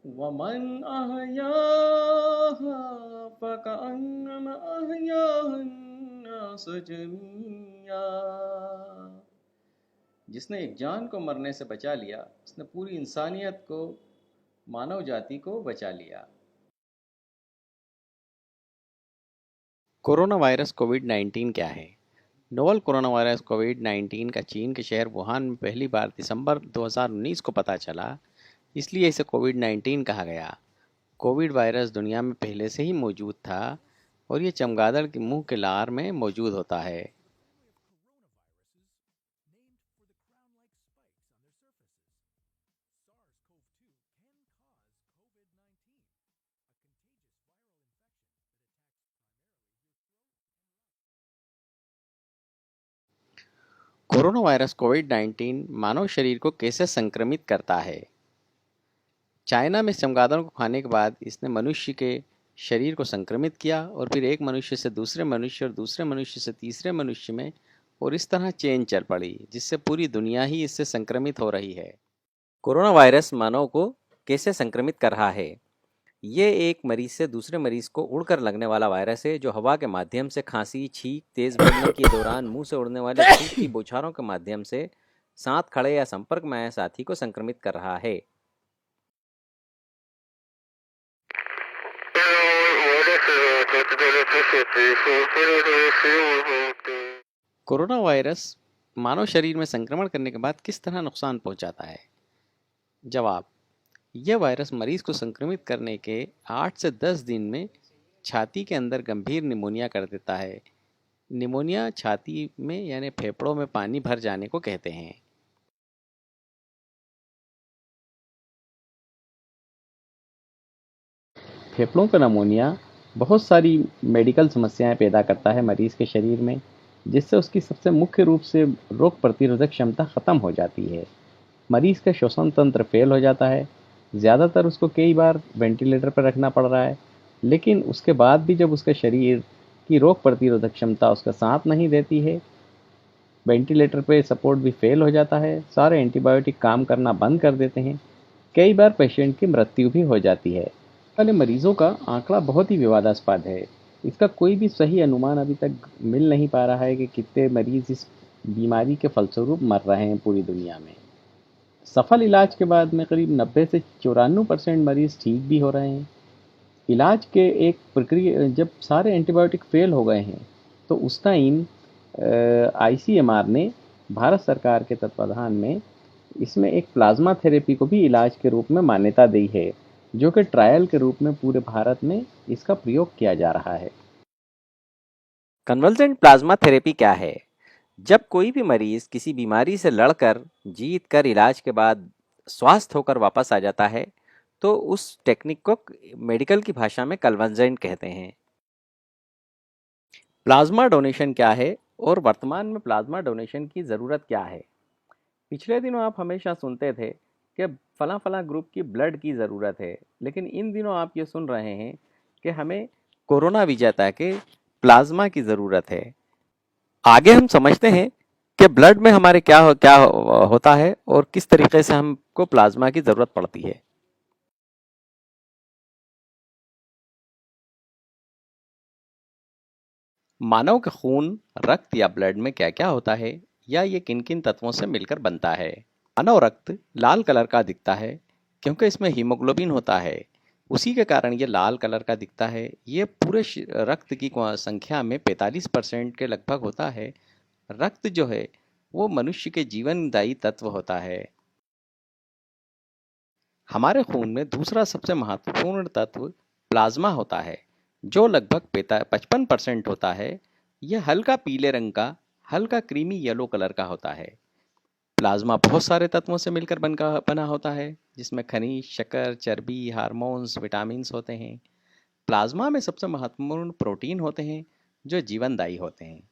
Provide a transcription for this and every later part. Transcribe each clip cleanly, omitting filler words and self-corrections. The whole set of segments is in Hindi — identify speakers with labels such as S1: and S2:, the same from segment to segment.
S1: वमन अहयाहा फकअन्नमा अहयान्नास जमीया। जिसने एक जान को मरने से बचा लिया, उसने पूरी इंसानियत को, मानव जाति को बचा लिया। कोरोना वायरस कोविड-19 क्या है? नोवल कोरोना वायरस कोविड-19 का चीन के शहर वुहान में पहली बार दिसंबर 2019 को पता चला, इसलिए इसे कोविड-19 कहा गया। कोविड वायरस दुनिया में पहले से ही मौजूद था और ये चमगादड़ के मुंह के लार में मौजूद होता है। कोरोना वायरस कोविड-19 मानव शरीर को कैसे संक्रमित करता है? चाइना में चमगादड़ को खाने के बाद इसने मनुष्य के शरीर को संक्रमित किया और फिर एक मनुष्य से दूसरे मनुष्य और दूसरे मनुष्य से तीसरे मनुष्य में, और इस तरह चेन चल पड़ी, जिससे पूरी दुनिया ही इससे संक्रमित हो रही है। कोरोना वायरस मानव को कैसे संक्रमित कर रहा है? ये एक मरीज से दूसरे मरीज को उड़कर लगने वाला वायरस है, जो हवा के माध्यम से खांसी, छींक, तेज बोलने के दौरान मुंह से उड़ने वाले थूक की बौछारों के माध्यम से साथ खड़े या संपर्क में आए साथी को संक्रमित कर रहा है। कोरोना वायरस मानव शरीर में संक्रमण करने के बाद किस तरह नुकसान पहुंचाता है? जवाब: यह वायरस मरीज को संक्रमित करने के 8 से 10 दिन में छाती के अंदर गंभीर निमोनिया कर देता है। निमोनिया छाती में यानी फेफड़ों में पानी भर जाने को कहते हैं। फेफड़ों का निमोनिया बहुत सारी मेडिकल समस्याएं पैदा करता है मरीज के शरीर में, जिससे उसकी सबसे मुख्य रूप से रोग प्रतिरोधक क्षमता खत्म हो जाती है। मरीज का श्वसन तंत्र फेल हो जाता है। ज़्यादातर उसको कई बार वेंटिलेटर पर रखना पड़ रहा है, लेकिन उसके बाद भी जब उसके शरीर की रोग प्रतिरोधक क्षमता उसका साथ नहीं देती है, वेंटिलेटर पे सपोर्ट भी फेल हो जाता है, सारे एंटीबायोटिक काम करना बंद कर देते हैं, कई बार पेशेंट की मृत्यु भी हो जाती है। वाले मरीजों का आंकड़ा बहुत ही विवादास्पद है। इसका कोई भी सही अनुमान अभी तक मिल नहीं पा रहा है कि कितने मरीज इस बीमारी के फलस्वरूप मर रहे हैं पूरी दुनिया में। सफल इलाज के बाद में करीब 90 से 94% मरीज ठीक भी हो रहे हैं। इलाज के एक प्रक्रिया जब सारे एंटीबायोटिक फेल हो गए हैं, तो उस टाइम आईसीएमआर ने भारत सरकार के तत्वाधान में इसमें एक प्लाज्मा थेरेपी को भी इलाज के रूप में मान्यता दी है, जो कि ट्रायल के रूप में पूरे भारत में इसका प्रयोग किया जा रहा है। कन्वल्जेंट प्लाज्मा थेरेपी क्या है? जब कोई भी मरीज किसी बीमारी से लड़कर जीत कर इलाज के बाद स्वस्थ होकर वापस आ जाता है, तो उस टेक्निक को मेडिकल की भाषा में कन्वल्जेंट कहते हैं। प्लाज्मा डोनेशन क्या है और वर्तमान में प्लाज्मा डोनेशन की ज़रूरत क्या है? पिछले दिनों आप हमेशा सुनते थे कि फला फला ग्रुप की ब्लड की ज़रूरत है, लेकिन इन दिनों आप ये सुन रहे हैं कि हमें कोरोना विजेता के प्लाज्मा की ज़रूरत है। आगे हम समझते हैं कि ब्लड में हमारे क्या होता है और किस तरीके से हमको प्लाज्मा की ज़रूरत पड़ती है। मानव के खून, रक्त या ब्लड में क्या-क्या होता है, या ये किन-किन तत्वों से मिलकर बनता है? मानव रक्त लाल कलर का दिखता है क्योंकि इसमें हीमोग्लोबिन होता है। उसी के कारण ये लाल कलर का दिखता है। ये पूरे रक्त की संख्या में 45% के लगभग होता है। रक्त जो है वो मनुष्य के जीवनदायी तत्व होता है। हमारे खून में दूसरा सबसे महत्वपूर्ण तत्व प्लाज्मा होता है, जो लगभग 55% होता है। यह हल्का पीले रंग का, हल्का क्रीमी येलो कलर का होता है। प्लाज्मा बहुत सारे तत्वों से मिलकर बना होता है, जिसमें खनिज, शक्कर, चर्बी, हार्मोन्स, विटामिन्स होते हैं। प्लाज्मा में सबसे महत्वपूर्ण प्रोटीन होते हैं, जो जीवनदायी होते हैं।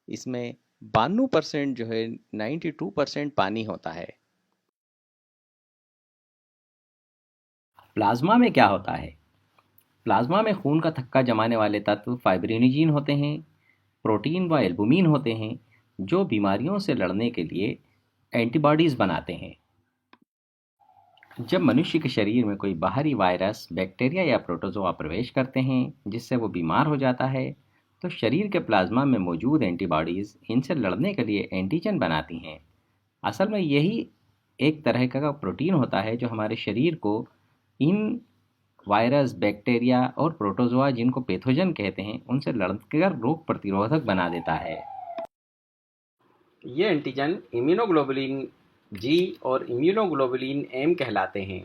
S1: इसमें 92% जो है 92% पानी होता है। प्लाज्मा में क्या होता है? प्लाज्मा में खून का थक्का जमाने वाले तत्व फाइब्रिनोजेन होते हैं। प्रोटीन व एल्बुमिन होते हैं, जो बीमारियों से लड़ने के लिए एंटीबॉडीज बनाते हैं। जब मनुष्य के शरीर में कोई बाहरी वायरस, बैक्टीरिया या प्रोटोजोआ प्रवेश करते हैं जिससे वो बीमार हो जाता है, तो शरीर के प्लाज्मा में मौजूद एंटीबॉडीज इनसे लड़ने के लिए एंटीजन बनाती हैं। असल में यही एक तरह का प्रोटीन होता है जो हमारे शरीर को इन वायरस, बैक्टीरिया और प्रोटोजोआ, जिनको पैथोजन कहते हैं, उनसे लड़कर रोग प्रतिरोधक बना देता है। ये एंटीजन इम्यूनोग्लोबुलिन जी और इम्यूनोग्लोबुलिन एम कहलाते हैं।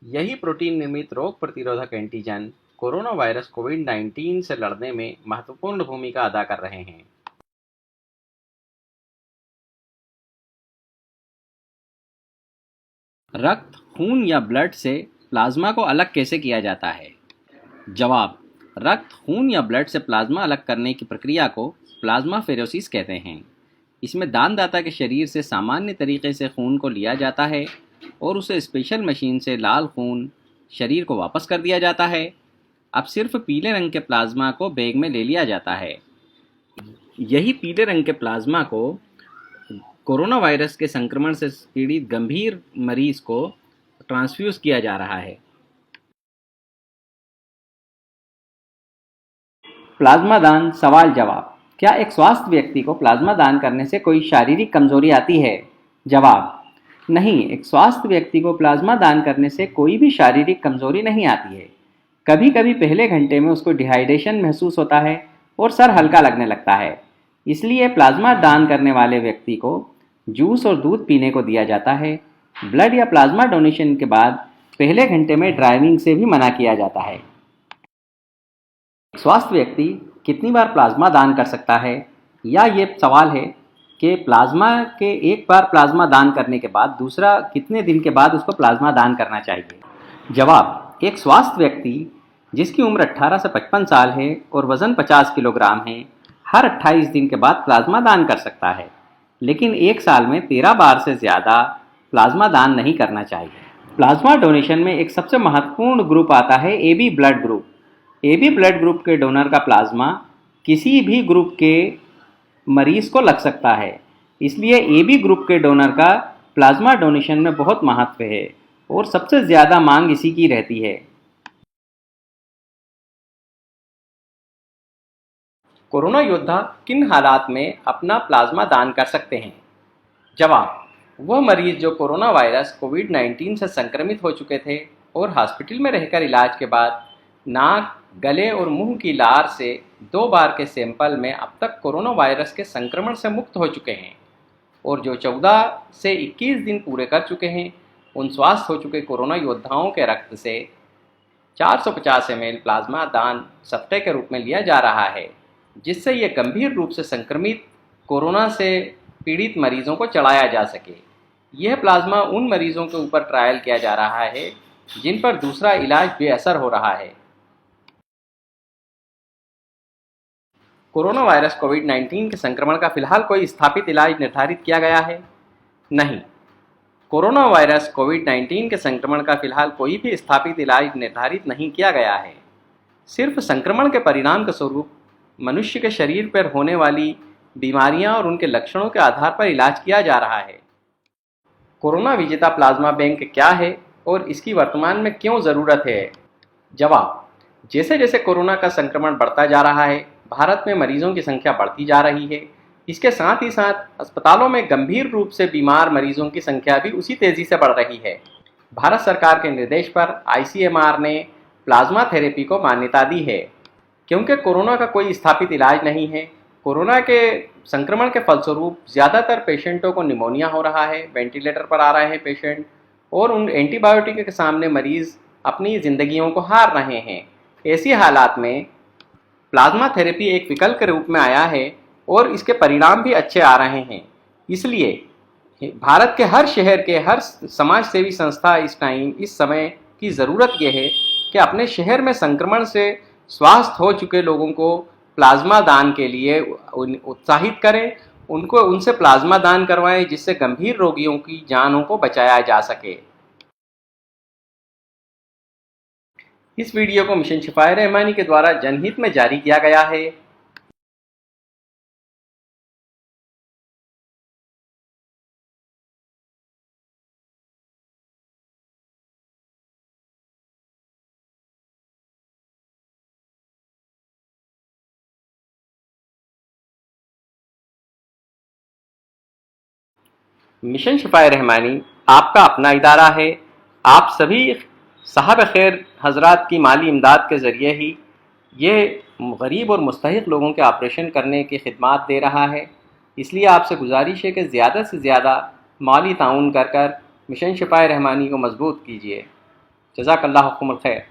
S1: यही प्रोटीन निर्मित रोग प्रतिरोधक एंटीजन कोरोना वायरस कोविड-19 से लड़ने में महत्वपूर्ण भूमिका अदा कर रहे हैं। रक्त, खून या ब्लड से प्लाज्मा को अलग कैसे किया जाता है? जवाब: रक्त, खून या ब्लड से प्लाज्मा अलग करने की प्रक्रिया को प्लाज्माफेरेसिस कहते हैं। इसमें दानदाता के शरीर से सामान्य तरीके से खून को लिया जाता है और उसे स्पेशल मशीन से लाल खून शरीर को वापस कर दिया जाता है। अब सिर्फ पीले रंग के प्लाज्मा को बैग में ले लिया जाता है। यही पीले रंग के प्लाज्मा को कोरोना वायरस के संक्रमण से पीड़ित गंभीर मरीज को ट्रांसफ्यूज किया जा रहा है। प्लाज्मा दान सवाल जवाब: क्या एक स्वस्थ व्यक्ति को प्लाज्मा दान करने से कोई शारीरिक कमजोरी आती है? जवाब: नहीं, एक स्वस्थ व्यक्ति को प्लाज्मा दान करने से कोई भी शारीरिक कमजोरी नहीं आती है। कभी कभी पहले घंटे में उसको डिहाइड्रेशन महसूस होता है और सर हल्का लगने लगता है। इसलिए प्लाज्मा दान करने वाले व्यक्ति को जूस और दूध पीने को दिया जाता है। ब्लड या प्लाज्मा डोनेशन के बाद पहले घंटे में ड्राइविंग से भी मना किया जाता है। स्वस्थ व्यक्ति कितनी बार प्लाज्मा दान कर सकता है? या ये सवाल है कि प्लाज्मा के एक बार प्लाज्मा दान करने के बाद दूसरा कितने दिन के बाद उसको प्लाज्मा दान करना चाहिए? जवाब: एक स्वस्थ व्यक्ति जिसकी उम्र 18 से 55 साल है और वजन 50 किलोग्राम है, हर 28 दिन के बाद प्लाज्मा दान कर सकता है, लेकिन एक साल में 13 बार से ज़्यादा प्लाज्मा दान नहीं करना चाहिए। प्लाज्मा डोनेशन में एक सबसे महत्वपूर्ण ग्रुप आता है AB blood group. AB blood group के डोनर का प्लाज्मा किसी भी ग्रुप के मरीज को लग सकता है। इसलिए एबी ग्रुप के डोनर का प्लाज्मा डोनेशन में बहुत महत्व है और सबसे ज़्यादा मांग इसी की रहती है। कोरोना योद्धा किन हालात में अपना प्लाज्मा दान कर सकते हैं? जवाब: वह मरीज जो कोरोना वायरस कोविड-19 से संक्रमित हो चुके थे और हॉस्पिटल में रहकर इलाज के बाद नाक, गले और मुंह की लार से 2 बार के सैंपल में अब तक कोरोना वायरस के संक्रमण से मुक्त हो चुके हैं और जो 14 से 21 दिन पूरे कर चुके हैं, उन स्वस्थ हो चुके कोरोना योद्धाओं के रक्त से 450 ml प्लाज्मा दान सप्ताह के रूप में लिया जा रहा है, जिससे ये गंभीर रूप से संक्रमित कोरोना से पीड़ित मरीजों को चढ़ाया जा सके। यह प्लाज्मा उन मरीजों के ऊपर ट्रायल किया जा रहा है जिन पर दूसरा इलाज बेअसर हो रहा है। कोरोना वायरस कोविड-19 के संक्रमण का फिलहाल कोई स्थापित इलाज निर्धारित किया गया है? नहीं, कोरोना वायरस कोविड-19 के संक्रमण का फिलहाल कोई भी स्थापित इलाज निर्धारित नहीं किया गया है। सिर्फ संक्रमण के परिणाम के स्वरूप मनुष्य के शरीर पर होने वाली बीमारियां और उनके लक्षणों के आधार पर इलाज किया जा रहा है। कोरोना विजेता प्लाज्मा बैंक क्या है और इसकी वर्तमान में क्यों ज़रूरत है? जवाब: जैसे जैसे कोरोना का संक्रमण बढ़ता जा रहा है, भारत में मरीजों की संख्या बढ़ती जा रही है। इसके साथ ही साथ अस्पतालों में गंभीर रूप से बीमार मरीजों की संख्या भी उसी तेजी से बढ़ रही है। भारत सरकार के निर्देश पर आईसीएमआर ने प्लाज्मा थेरेपी को मान्यता दी है। क्योंकि कोरोना का कोई स्थापित इलाज नहीं है, कोरोना के संक्रमण के फलस्वरूप ज़्यादातर पेशेंटों को निमोनिया हो रहा है, वेंटिलेटर पर आ रहे हैं पेशेंट, और उन एंटीबायोटिक के सामने मरीज अपनी ज़िंदगियों को हार रहे हैं। ऐसी हालात में प्लाज्मा थेरेपी एक विकल्प के रूप में आया है और इसके परिणाम भी अच्छे आ रहे हैं। इसलिए भारत के हर शहर के हर समाज सेवी संस्था इस समय की ज़रूरत यह है कि अपने शहर में संक्रमण से स्वस्थ हो चुके लोगों को प्लाज्मा दान के लिए उत्साहित करें, उनसे प्लाज्मा दान करवाएं, जिससे गंभीर रोगियों की जानों को बचाया जा सके। इस वीडियो को मिशन शिफाए रहमानी के द्वारा जनहित में जारी किया गया है। मिशन शिफाए रहमानी आपका अपना इदारा है। आप सभी साहब खैर हजरात की माली इमदाद के ज़रिए ही ये गरीब और मुस्तहिक लोगों के ऑपरेशन करने की खिदमत दे रहा है। इसलिए आपसे गुजारिश है कि ज़्यादा से ज़्यादा माली ताउन कर कर मिशन शिफाए रहमानी को मजबूत कीजिए। जज़ाकल्लाहु खैर।